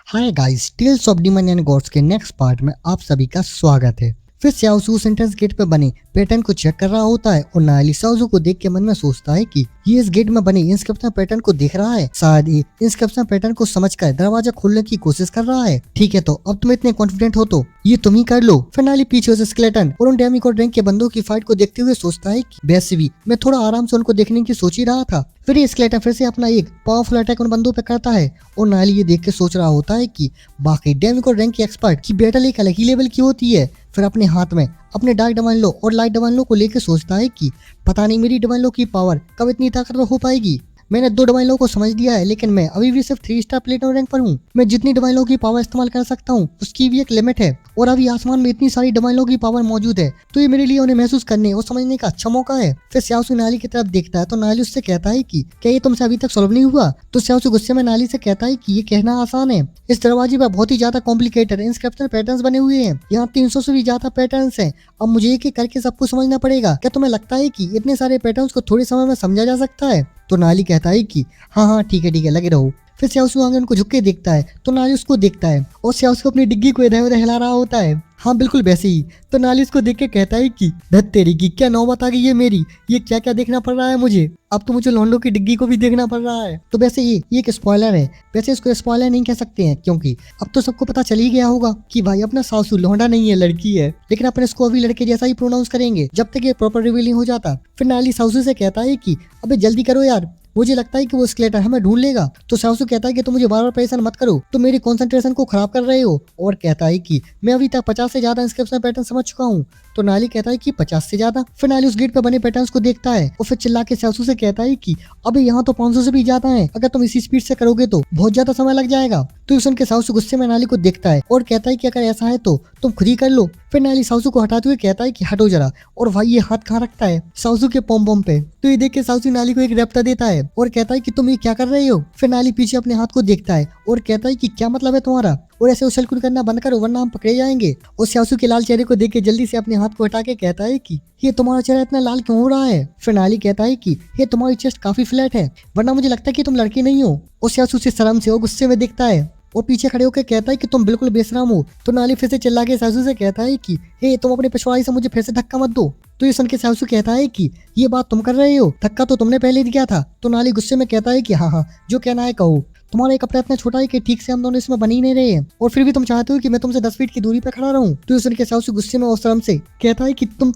Hi guys, tales of demon and gods के next part में आप सभी का स्वागत है। फिर स्याओसू एंट्रेंस गेट पे बने पैटर्न को चेक कर रहा होता है और नायली स्याओसू को देख के मन में सोचता है कि ये इस गेट में बने इंस्क्रिप्शन पैटर्न को देख रहा है। शायद ये इंस्क्रिप्शन पैटर्न को समझकर दरवाजा खोलने की कोशिश कर रहा है। ठीक है, तो अब तुम इतने कॉन्फिडेंट हो तो ये तुम ही कर लो। फिर नायली पीछे से स्केलेटन और उन डेमिगॉड रैंक के बंदों की फाइट को देखते हुए सोचता है कि वैसे भी मैं थोड़ा आराम से उनको देखने की सोच ही रहा था। फिर ये स्केलेटन फिर से अपना एक पावरफुल अटैक उन बंदों पे करता है और नायली ये देख के सोच रहा होता है कि बाकी डेमिगॉड रैंक के एक्सपर्ट की बैटल एक अलग ही लेवल की होती है। फिर अपने हाथ में अपने डार्क डिवाइन लो और लाइट डिवाइन लो को लेकर सोचता है कि पता नहीं मेरी डिवाइन लो की पावर कब इतनी ताकतवर हो पाएगी। मैंने 2 डिवाइन लो को समझ लिया है, लेकिन मैं अभी भी सिर्फ 3 स्टार प्लेटिनम रैंक पर हूँ। मैं जितनी डिवाइन लो की पावर इस्तेमाल कर सकता हूँ उसकी भी एक लिमिट है और अभी आसमान में इतनी सारी डिवाइन लो की पावर मौजूद है, तो ये मेरे लिए उन्हें महसूस करने और समझने का अच्छा मौका है। फिर स्याओसू नायली की तरफ देखता है तो नायली उससे कहता है कि क्या ये तुमसे अभी तक सॉल्व नहीं हुआ। तो स्याओसू गुस्से में नायली से कहता है कि ये कहना आसान है, इस दरवाजे पर बहुत ही ज्यादा कॉम्प्लिकेटेड इंस्क्रिप्शन पैटर्न्स बने हुए हैं। यहाँ 300 से भी ज्यादा पैटर्न्स हैं। अब मुझे एक एक करके सबको समझना पड़ेगा। क्या तुम्हें लगता है कि इतने सारे पैटर्न्स को थोड़े समय में समझा जा सकता है? तो नायली कहता है कि हाँ ठीक है लगे रहो। फिर स्याओसू आगे उनको झुक के देखता है तो नायली उसको देखता है और स्याओसू अपनी डिग्गी को इधर उधर हिला रहा होता है। हाँ बिल्कुल वैसे ही। तो नायली उसको देख के कहता है कि धत तेरी की क्या नौबत आ गई है मेरी, ये क्या क्या देखना पड़ रहा है मुझे। अब तो मुझे लॉन्डो की डिग्गी को भी देखना पड़ रहा है। तो वैसे ये एक स्पॉइलर है। वैसे इसको स्पॉइलर नहीं कह सकते हैं क्योंकि अब तो सबको पता चल ही गया होगा कि भाई अपना सासू लौंडा नहीं है, लड़की है। लेकिन अपन इसको अभी लड़के जैसा ही प्रोनाउंस करेंगे जब तक ये प्रॉपर रिवील नहीं हो जाता। फिर नायली सासू से कहता है कि अबे जल्दी करो यार, मुझे लगता है कि वो स्केलेटर हमें ढूंढ लेगा। तो सासू कहता है कि तुम मुझे बार बार परेशान मत करो, तो मेरी कंसंट्रेशन को खराब कर रहे हो। और कहता है कि मैं अभी तक 50 से ज्यादा इंस्क्रिप्शन पैटर्न समझ चुका हूँ। तो नायली कहता है कि 50 से ज्यादा। फिर नायली उस गेट पे बने पैटर्न्स को देखता है और फिर चिल्ला के सासू से कहता है कि अबे यहाँ तो 500 से भी ज्यादा है, अगर तुम इसी स्पीड से करोगे तो बहुत ज्यादा समय लग जाएगा। तो सुन के सासू गुस्से में नायली को देखता है और कहता है कि अगर ऐसा है तो तुम खुद ही कर लो। फिर नायली सासू को हटाते हुए कहता है कि हटो जरा। और भाई ये हाथ कहाँ रखता है? सासू के पॉम पॉम पे। तो ये देख के सासू नायली को एक रैप्टा देता है और कहता है कि तुम ये क्या कर रहे हो। फिर नायली पीछे अपने हाथ को देखता है और कहता है कि क्या मतलब है तुम्हारा, और ऐसे उछल कूद करना बंद करो वरना हम पकड़े जाएंगे। और स्याओसू के लाल चेहरे को देख के जल्दी से अपने हाथ को हटा के कहता है कि ये तुम्हारा चेहरा इतना लाल क्यों हो रहा है। फिर नायली कहता है कि ये तुम्हारी चेस्ट काफी फ्लैट है, वरना मुझे लगता है कि तुम लड़की नहीं हो। और स्याओसू से शर्म से और गुस्से में देखता है और पीछे खड़े होकर कहता है कि तुम बिल्कुल बेशरम हो। तो नायली फिर से चिल्ला के सासू से कहता है कि हे तुम अपने पिछवाड़ी से मुझे फिर से धक्का मत दो। तो ये सुन के सासू कहता है कि ये बात तुम कर रहे हो, धक्का तो तुमने पहले दिया था। तो नायली गुस्से में कहता है कि हाँ जो कहना है कहो। तुम्हारा एक कपड़ा इतना छोटा है कि ठीक से हम दोनों इसमें बन ही नहीं रहे हैं और फिर भी तुम चाहते हो कि मैं तुमसे 10 फीट की दूरी पर खड़ा रहूं। तो ये सुन के सासू गुस्से में और शर्म से कहता है कि तुम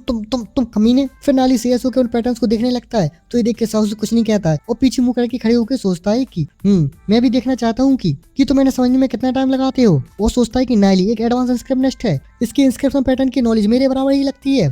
कमीने। फिर नायली सीरियस होकर उन पैटर्न्स को देखने लगता है। तो ये देख के सासू कुछ नहीं कहता है और पीछे मुंह करके खड़े होकर सोचता है कि मैं भी देखना चाहता हूँ कि तुम इन्हें समझने में कितना टाइम लगाते हो। वो सोचता है कि नायली एक एडवांस इंस्क्रिप्शनिस्ट है, इसकी इंस्क्रिप्शन पैटर्न की नॉलेज मेरे बराबर ही लगती है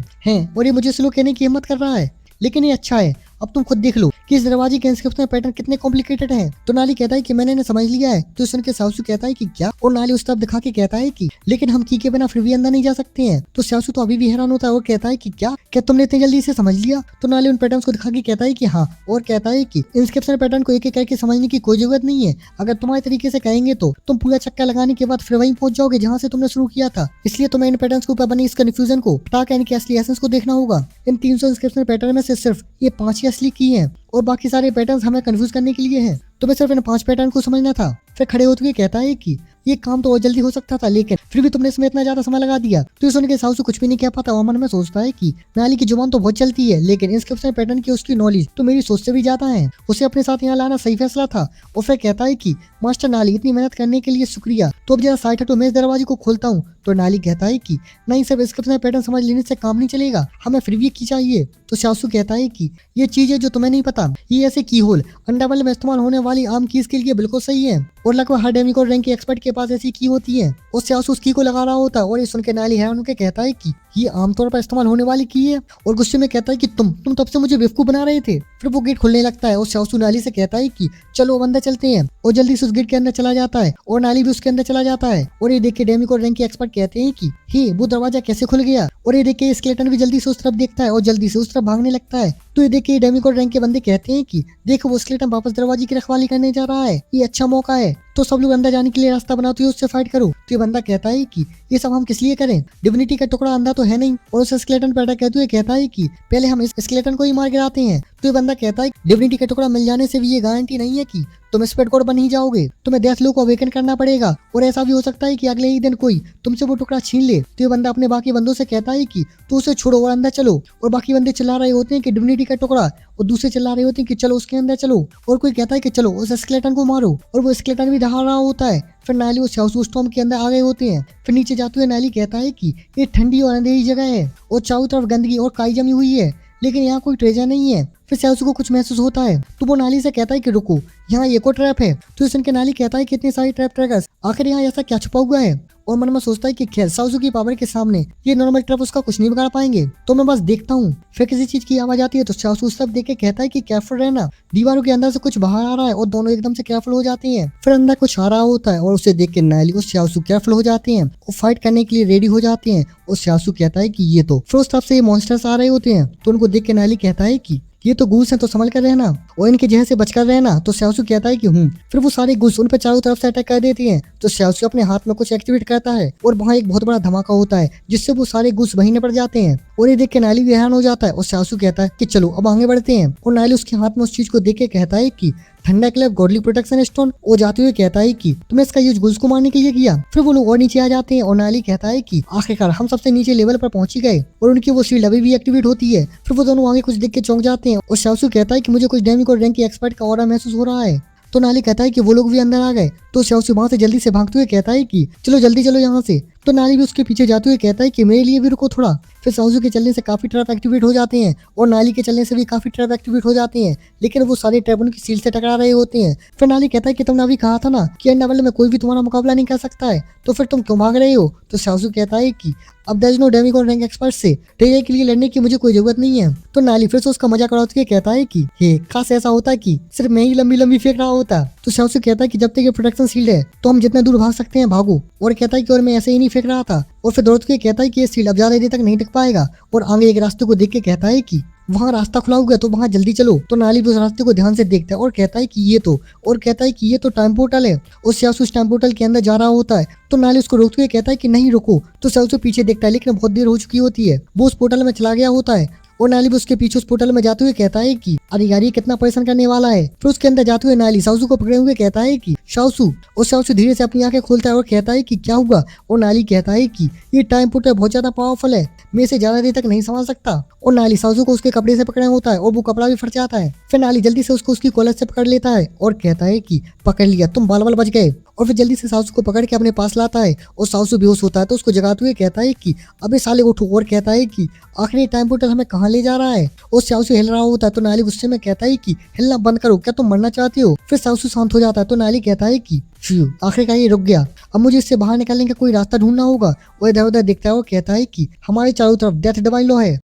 और ये मुझे स्लो कहने की हिम्मत कर रहा है। लेकिन ये अच्छा है, अब तुम खुद देख लो कि इस दरवाजे के इंस्क्रिप्शन पैटर्न कितने कॉम्प्लिकेटेड हैं। तो नायली कहता है कि मैंने इन्हें समझ लिया है। तो सुन के सासू कहता है कि क्या, और नायली उस तरफ दिखा के कहता है कि लेकिन हम की के बिना फिर भी अंदर नहीं जा सकते हैं। तो सासू तो अभी भी हैरान होता है और कहता है कि क्या तुमने इतनी जल्दी इसे समझ लिया। तो नायली उन पैटर्न्स को दिखा के कहता है कि हाँ, और कहता है कि इंस्क्रिप्शन पैटर्न को एक एक करके समझने की कोई जरूरत नहीं है। अगर तुम्हारे तरीके से कहेंगे तो तुम पूरा चक्कर लगाने के बाद फिर वहीं पहुंच जाओगे जहाँ से तुमने शुरू किया था। इसलिए तुम्हें इन पैटर्न्स के ऊपर बनी इस कंफ्यूजन को हटाकर इनके असली एसेंस को देखना होगा। इन 300 इंस्क्रिप्शन पैटर्न में से सिर्फ ये 5 ही असली की हैं और बाकी सारे पैटर्न्स हमें कंफ्यूज करने के लिए हैं। तुम्हें सिर्फ इन 5 पैटर्न को समझना था। फिर खड़े होते हुए कहता है कि ये काम तो और जल्दी हो सकता था, लेकिन फिर भी तुमने इसमें इतना ज्यादा समय लगा दिया। तो ये सुन के सासू कुछ भी नहीं कह पाता और मन में सोचता है कि नायली की जुबान तो बहुत चलती है, लेकिन इंस्क्रिप्शन पैटर्न की उसकी नॉलेज तो मेरी सोच से भी ज्यादा है। उसे अपने साथ यहाँ लाना सही फैसला था। और फिर कहता है कि मास्टर नायली इतनी मेहनत करने के लिए शुक्रिया, तो अब जरा साइड हटो, मैं इस दरवाजे को खोलता हूँ। तो नायली कहता है कि नहीं, सब इंस्क्रिप्शन पैटर्न समझ लेने से काम नहीं चलेगा, हमें फिर भी की चाहिए। तो सासू कहता है कि ये चीज है जो तुम्हें नहीं पता, ये ऐसे की होल अंडरवर्ल्ड में इस्तेमाल होने वाली आम कीज के लिए बिल्कुल सही है और लगभग हर डेमिगॉड रैंक के एक्सपर्ट के पास ऐसी की होती है। और सासू उस की को लगा रहा होता है और ये सुन के नायली हैरान होकर कहता है कि ये आमतौर पर इस्तेमाल होने वाली की है और गुस्से में कहता है कि तुम तब से मुझे बेवकूफ बना रहे थे। फिर वो गेट खुलने लगता है और सासू नायली से कहता है कि चलो अब अंदर चलते हैं और जल्दी से उस गेट के अंदर चला जाता है और नायली भी उसके अंदर चला जाता है। और ये देख के डेमिगॉड रैंक के एक्सपर्ट कहते हैं कि हे वो दरवाजा कैसे खुल गया। और ये देख के स्केलेटन भी जल्दी से उस तरफ देखता है और जल्दी से उस तरफ भागने लगता है। तो ये देख के डेमिगॉड रैंक के बंदे कहते हैं कि देखो वो स्केलेटन वापस दरवाजे की रखवाली करने जा रहा है, ये अच्छा मौका है, तो सब लोग अंदर जाने के लिए रास्ता बनाते हुए उससे फाइट करो। तो ये बंदा कहता है कि ये सब हम किस लिए करें, डिविनिटी का टुकड़ा अंधा तो है नहीं। और उस स्केलेटन पर अटैक कहते हुए कहता है कि पहले हम इस स्केलेटन को ही मार गिराते हैं। तो ये बंदा कहता है डिविनिटी का टुकड़ा मिल जाने से भी ये गारंटी नहीं है कि तुम स्पेड गॉड बन ही जाओगे, तुम्हें डेथ लो को अवेकन करना पड़ेगा और ऐसा भी हो सकता है कि अगले ही दिन कोई तुमसे वो टुकड़ा छीन ले। तो ये बंदा अपने बाकी बंदों से कहता है कि तू उसे छोड़ो और अंदर चलो। और बाकी बंदे चिल्ला रहे होते हैं कि डिविनिटी का टुकड़ा, और दूसरे चिल्ला रहे होते हैं कि चलो उसके अंदर चलो। और कोई कहता है कि चलो उस स्केलेटन को मारो, और वो स्केलेटन भी दहा रहा होता है। फिर नाली उस हाउस स्टॉर्म के अंदर आ गए होते हैं। फिर नीचे जाते हुए नाली कहता है कि ये ठंडी और अंधेरी जगह है और चारों तरफ गंदगी और काई जमी हुई है, लेकिन यहाँ कोई ट्रेजर नहीं है। फिर सयासू को कुछ महसूस होता है तो वो नाली से कहता है कि रुको, यहाँ एक और ट्रैप है। तो सुन के नाली कहता है कि इतनी सारी ट्रैप ट्रैकर्स, आखिर यहाँ ऐसा क्या छुपा हुआ है। और मन में सोचता है कि खैर साउजू की पावर के सामने ये नॉर्मल ट्रैप उसका कुछ नहीं बिगाड़ पाएंगे, तो मैं बस देखता हूँ। फिर किसी चीज की आवाज आती है तो साउजू सब देख के कहता है कि केयरफुल रहना, दीवारों के अंदर से कुछ बाहर आ रहा है। और दोनों एकदम से केयरफुल हो जाते हैं। फिर अंदर कुछ आ रहा होता है और उसे देख के नाली और साउजू केयरफुल हो जाते हैं और फाइट करने के लिए रेडी हो जाते हैं। और साउजू कहता है कि ये तो फिर उस तरफ से ये मॉन्स्टर्स आ रहे होते हैं। तो उनको देख के नाली कहता है कि ये तो गूस हैं, तो संभल कर रहना और इनके जहर से बचकर रहना। तो स्यासू कहता है कि फिर वो सारे गूस उन पर चारों तरफ से अटैक कर देती हैं। तो स्यासू अपने हाथ में कुछ एक्टिवेट करता है और वहाँ एक बहुत बड़ा धमाका होता है जिससे वो सारे गूस वहीं निपट जाते हैं। और ये देख के नाली भी हैरान हो जाता है और स्यासू कहता है कि चलो अब आगे बढ़ते हैं। और नाली उसके हाथ में उस चीज को देख के कहता है कि ठंडा क्लब गॉडली प्रोटेक्शन स्टोन। वो जाते हुए कहता है कि तुमने इसका यूज गुल्स को मारने के लिए किया। फिर वो लोग और नीचे आ जाते हैं और नाली कहता है कि आखिरकार हम सबसे नीचे लेवल पर पहुंच ही गए और उनकी वो शील्ड अभी भी एक्टिवेट होती है। फिर वो दोनों आगे कुछ देख के चौंक जाते हैं और शाओसू कहता है कि मुझे कुछ डेमिगॉड रैंक की एक्सपर्ट का ऑरा महसूस हो रहा है। तो नाली कहता है कि वो लोग भी अंदर आ गए। तो शाओसू वहां से जल्दी से भागते हुए कहता है कि चलो जल्दी चलो यहाँ से। तो नाली भी उसके पीछे जाते हुए कहता है कि मेरे लिए भी रुको थोड़ा। फिर शाओसू के चलने से काफी ट्रैप एक्टिवेट हो जाते हैं और नाली के चलने से भी काफी ट्रैप एक्टिवेट हो जाते हैं, लेकिन वो सारे ट्रैप उनकी सील से टकरा रहे होते हैं। फिर नाली कहता है कि तुमने अभी कहा था ना कि अंडर वर्ल्ड में कोई भी तुम्हारा मुकाबला नहीं कर सकता है, तो फिर तुम क्यों भाग रहे हो। तो शाओसू कहता है कि अब there is no demigod rank expert से ट्रेजर के लिए लड़ने की मुझे कोई जरूरत नहीं है। तो नाली फिर से उसका मजाक उड़ाते हुए कहता है कि हे खास ऐसा होता है कि सिर्फ मैं ही लंबी लंबी फेंक रहा होता। तो शाओसू कहता है कि जब तक ये प्रोटेक्शन शील्ड है तो हम जितना दूर भाग सकते हैं भागो। और कहता है कि और मैं ऐसे ही नहीं फेंक रहा था। और फिर दौड़ते हुए कहता है कि ये शील्ड अब ज्यादा देर तक नहीं टिक पाएगा और आगे एक रास्ते को देख के कहता है कि वहाँ रास्ता खुला हुआ है तो वहाँ जल्दी चलो। तो नाली भी उस रास्ते को ध्यान से देखता है और कहता है कि ये तो टाइम पोर्टल है। और शाओसू उस टाइम पोर्टल के अंदर जा रहा होता है तो नाली उसको रोकते हुए कहता है कि नहीं रुको। तो शाओसू पीछे देखता है लेकिन बहुत देर हो चुकी होती है, वो उस पोर्टल में चला गया होता है। और नाली भी उसके पीछे उस पोर्टल में जाते हुए कहता है कि अरे यार ये कितना परेशान करने वाला है। फिर उसके अंदर जाते हुए नाली शाओसू को पकड़े हुए कहता है कि शाओसू। और शाओसू धीरे से अपनी आंखें खोलता है और कहता है कि क्या हुआ। और नाली कहता है कि ये टाइम पोर्टल बहुत ज्यादा पावरफुल है, मैं इसे ज्यादा देर तक नहीं संभाल सकता। और नाली शाओसू को उसके कपड़े से पकड़े होता है और वो कपड़ा भी फट जाता है। फिर नाली जल्दी से उसको उसकी कॉलर से पकड़ लेता है और कहता है कि पकड़ लिया, तुम बाल बाल बच गए। और फिर जल्दी से शाओसू को पकड़ के अपने पास लाता है और शाओसू बेहोश होता है तो उसको जगाते हुए कहता है कि अबे साले उठो। और कहता है कि आखिर ये टाइम पोर्टल हमें कहाँ ले जा रहा है। और शाओसू हिल रहा होता है तो नाली गुस्से में कहता है कि हिलना बंद करो, क्या तुम मरना चाहते हो। फिर शाओसू शांत हो जाता है तो नाली कहता है कि आखिरकार ये रुक गया, अब मुझे इससे बाहर निकलने का कोई रास्ता ढूंढना होगा। वो इधर उधर देखता है और कहता है कि हमारे चारों तरफ डेथ डिवाइन लॉ है